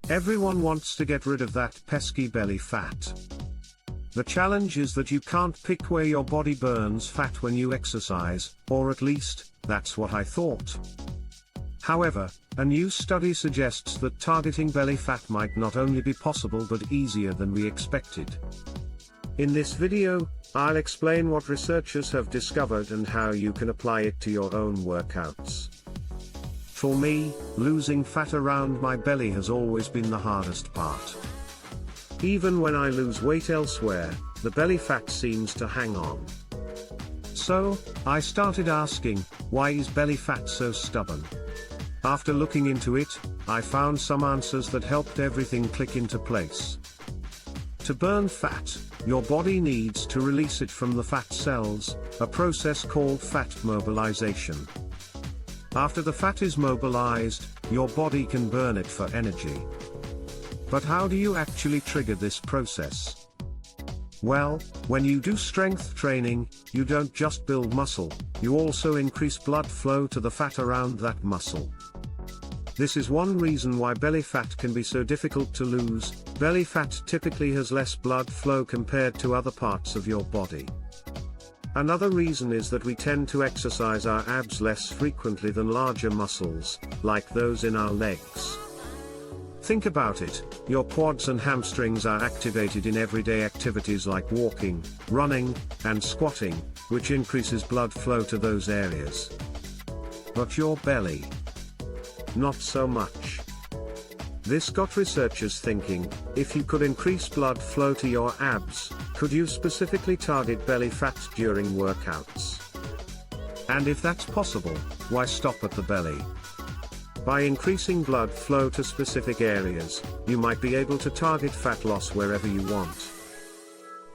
Everyone wants to get rid of that pesky belly fat. The challenge is that you can't pick where your body burns fat when you exercise, or at least, that's what I thought. However, a new study suggests that targeting belly fat might not only be possible but easier than we expected. In this video, I'll explain what researchers have discovered and how you can apply it to your own workouts. For me, losing fat around my belly has always been the hardest part. Even when I lose weight elsewhere, the belly fat seems to hang on. So, I started asking, why is belly fat so stubborn? After looking into it, I found some answers that helped everything click into place. To burn fat, your body needs to release it from the fat cells, a process called fat mobilization. After the fat is mobilized, your body can burn it for energy. But how do you actually trigger this process? Well, when you do strength training, you don't just build muscle, you also increase blood flow to the fat around that muscle. This is one reason why belly fat can be so difficult to lose. Belly fat typically has less blood flow compared to other parts of your body. Another reason is that we tend to exercise our abs less frequently than larger muscles, like those in our legs. Think about it, your quads and hamstrings are activated in everyday activities like walking, running, and squatting, which increases blood flow to those areas. But your belly? Not so much. This got researchers thinking, if you could increase blood flow to your abs, could you specifically target belly fat during workouts? And if that's possible, why stop at the belly? By increasing blood flow to specific areas, you might be able to target fat loss wherever you want.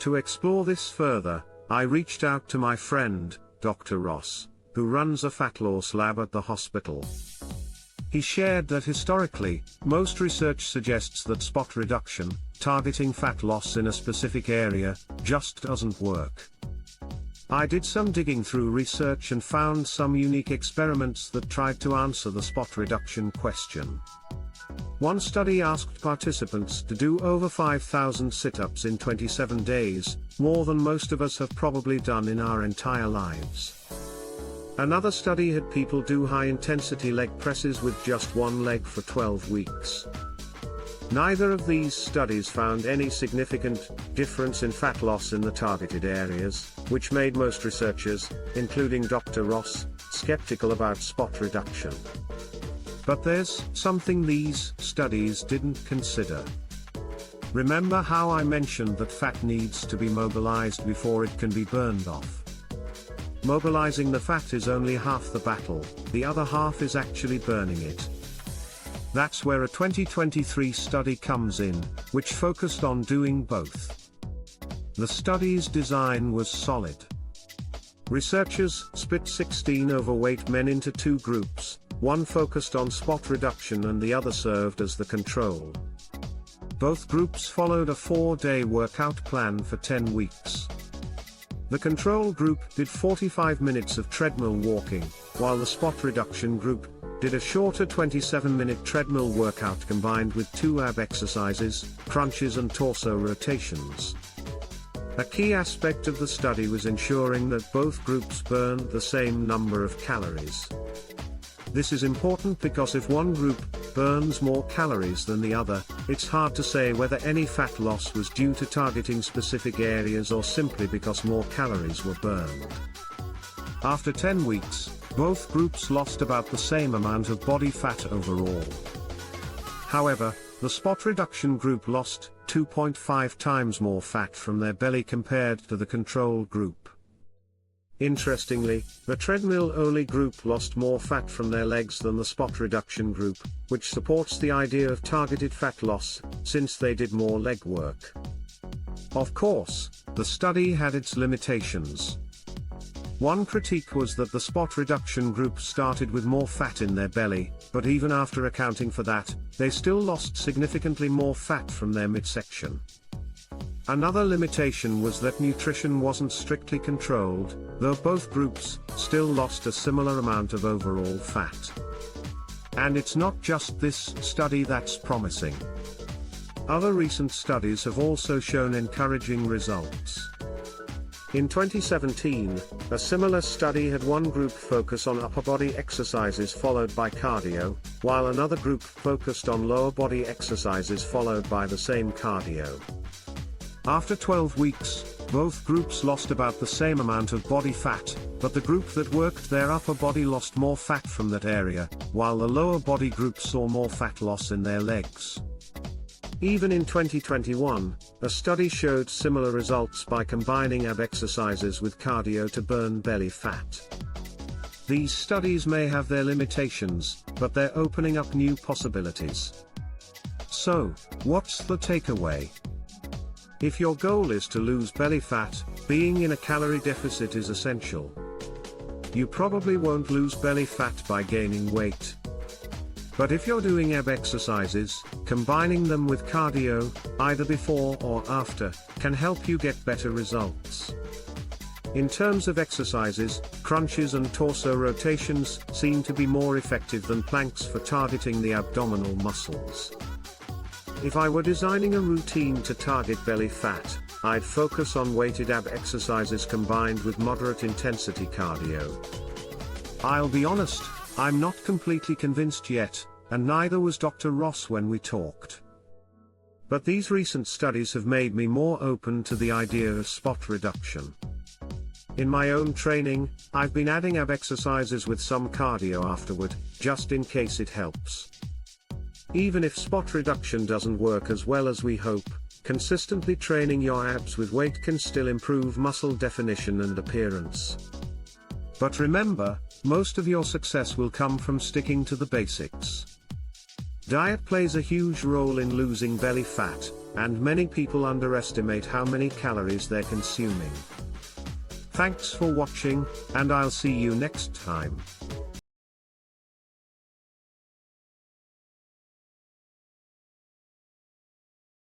To explore this further, I reached out to my friend, Dr. Ross, who runs a fat loss lab at the hospital. He shared that historically, most research suggests that spot reduction, targeting fat loss in a specific area, just doesn't work. I did some digging through research and found some unique experiments that tried to answer the spot reduction question. One study asked participants to do over 5,000 sit-ups in 27 days, more than most of us have probably done in our entire lives. Another study had people do high-intensity leg presses with just one leg for 12 weeks. Neither of these studies found any significant difference in fat loss in the targeted areas, which made most researchers, including Dr. Ross, skeptical about spot reduction. But there's something these studies didn't consider. Remember how I mentioned that fat needs to be mobilized before it can be burned off? Mobilizing the fat is only half the battle, the other half is actually burning it. That's where a 2023 study comes in, which focused on doing both. The study's design was solid. Researchers split 16 overweight men into two groups, one focused on spot reduction and the other served as the control. Both groups followed a 4-day workout plan for 10 weeks. The control group did 45 minutes of treadmill walking, while the spot reduction group did a shorter 27-minute treadmill workout combined with 2 ab exercises, crunches and torso rotations. A key aspect of the study was ensuring that both groups burned the same number of calories. This is important because if one group burns more calories than the other, it's hard to say whether any fat loss was due to targeting specific areas or simply because more calories were burned. After 10 weeks, both groups lost about the same amount of body fat overall. However, the spot reduction group lost 2.5 times more fat from their belly compared to the control group. Interestingly, the treadmill-only group lost more fat from their legs than the spot reduction group, which supports the idea of targeted fat loss, since they did more leg work. Of course, the study had its limitations. One critique was that the spot reduction group started with more fat in their belly, but even after accounting for that, they still lost significantly more fat from their midsection. Another limitation was that nutrition wasn't strictly controlled, though both groups still lost a similar amount of overall fat. And it's not just this study that's promising. Other recent studies have also shown encouraging results. In 2017, a similar study had one group focus on upper body exercises followed by cardio, while another group focused on lower body exercises followed by the same cardio. After 12 weeks, both groups lost about the same amount of body fat, but the group that worked their upper body lost more fat from that area, while the lower body group saw more fat loss in their legs. Even in 2021, a study showed similar results by combining ab exercises with cardio to burn belly fat. These studies may have their limitations, but they're opening up new possibilities. So, what's the takeaway? If your goal is to lose belly fat, being in a calorie deficit is essential. You probably won't lose belly fat by gaining weight. But if you're doing ab exercises, combining them with cardio, either before or after, can help you get better results. In terms of exercises, crunches and torso rotations seem to be more effective than planks for targeting the abdominal muscles. If I were designing a routine to target belly fat, I'd focus on weighted ab exercises combined with moderate intensity cardio. I'll be honest, I'm not completely convinced yet, and neither was Dr. Ross when we talked. But these recent studies have made me more open to the idea of spot reduction. In my own training, I've been adding ab exercises with some cardio afterward, just in case it helps. Even if spot reduction doesn't work as well as we hope, consistently training your abs with weight can still improve muscle definition and appearance. But remember, most of your success will come from sticking to the basics. Diet plays a huge role in losing belly fat, and many people underestimate how many calories they're consuming. Thanks for watching, and I'll see you next time.